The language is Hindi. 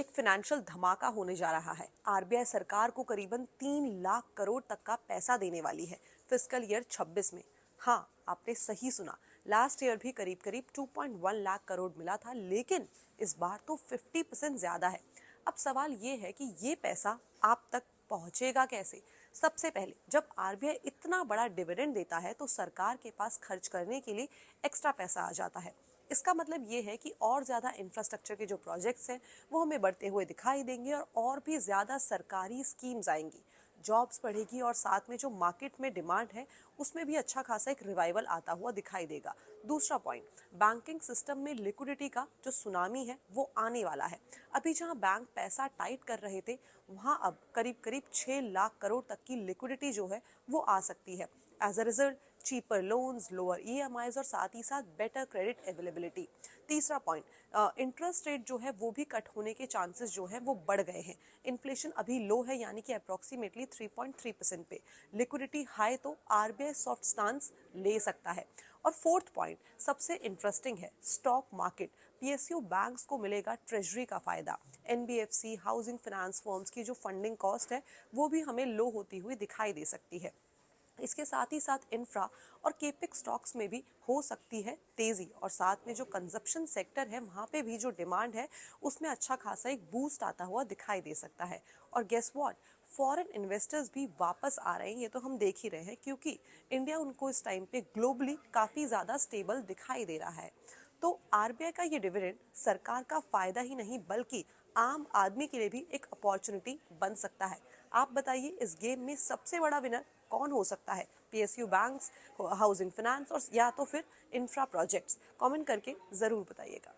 एक फाइनेंशियल धमाका होने जा रहा है। आरबीआई सरकार को करीबन 3 लाख करोड़ तक का पैसा देने वाली है फिस्कल ईयर 26 में। हाँ, आपने सही सुना, लास्ट ईयर भी करीब करीब 2.1 लाख करोड़ मिला था, लेकिन इस बार तो 50% ज्यादा है। अब सवाल ये है कि ये पैसा आप तक पहुंचेगा कैसे। सबसे पहले, जब आरबीआई इतना बड़ा डिविडेंड देता है तो सरकार के पास खर्च करने के लिए एक्स्ट्रा पैसा आ जाता है। इसका मतलब ये है कि और ज़्यादा इंफ्रास्ट्रक्चर के जो प्रोजेक्ट्स हैं वो हमें बढ़ते हुए दिखाई देंगे और भी ज़्यादा सरकारी स्कीम्स आएंगी, जॉब्स बढ़ेगी और साथ में जो मार्केट में डिमांड है उसमें भी अच्छा खासा एक रिवाइवल आता हुआ दिखाई देगा। दूसरा पॉइंट, बैंकिंग सिस्टम में लिक्विडिटी का जो सुनामी है वो आने वाला है। अभी जहां बैंक पैसा टाइट कर रहे थे वहां अब करीब करीब 6 लाख करोड़ तक की लिक्विडिटी जो है वो आ सकती है। As a result, cheaper loans, lower EMIs और साथ ही साथ बेटर क्रेडिट अवेलेबिलिटी। तीसरा पॉइंट, इंटरेस्ट रेट जो है वो भी कट होने के चांसेस जो है वो बढ़ गए हैं। इन्फ्लेशन अभी लो है, यानी कि अप्रोक्सीमेटली 3.3% पे। लिक्विडिटी हाई तो आरबीआई सॉफ्ट स्टांस ले सकता है। और फोर्थ पॉइंट सबसे इंटरेस्टिंग है, स्टॉक मार्केट। पीएसयू बैंक्स को मिलेगा ट्रेजरी का फायदा। एनबीएफसी, हाउसिंग फाइनेंस फर्म्स की जो फंडिंग कॉस्ट है वो भी हमें लो होती हुई दिखाई दे सकती है। इसके साथ ही साथ इंफ्रा और केपिक स्टॉक्स में भी हो सकती है तेजी, और साथ में जो कंजप्शन सेक्टर है वहां पे भी जो डिमांड है उसमें अच्छा खासा एक बूस्ट आता हुआ दिखाई दे सकता है। और गेस व्हाट, फॉरेन इन्वेस्टर्स भी वापस आ रहे हैं, ये तो हम देख ही रहे हैं, क्योंकि इंडिया उनको इस टाइम पे ग्लोबली काफी ज्यादा स्टेबल दिखाई दे रहा है। तो आरबीआई का ये डिविडेंड सरकार का फायदा ही नहीं बल्कि आम आदमी के लिए भी एक अपॉर्चुनिटी बन सकता है। आप बताइए, इस गेम में सबसे बड़ा विनर कौन हो सकता है? पीएसयू बैंक्स, हाउसिंग फाइनेंस और या तो फिर इंफ्रा प्रोजेक्ट्स? कमेंट करके जरूर बताइएगा।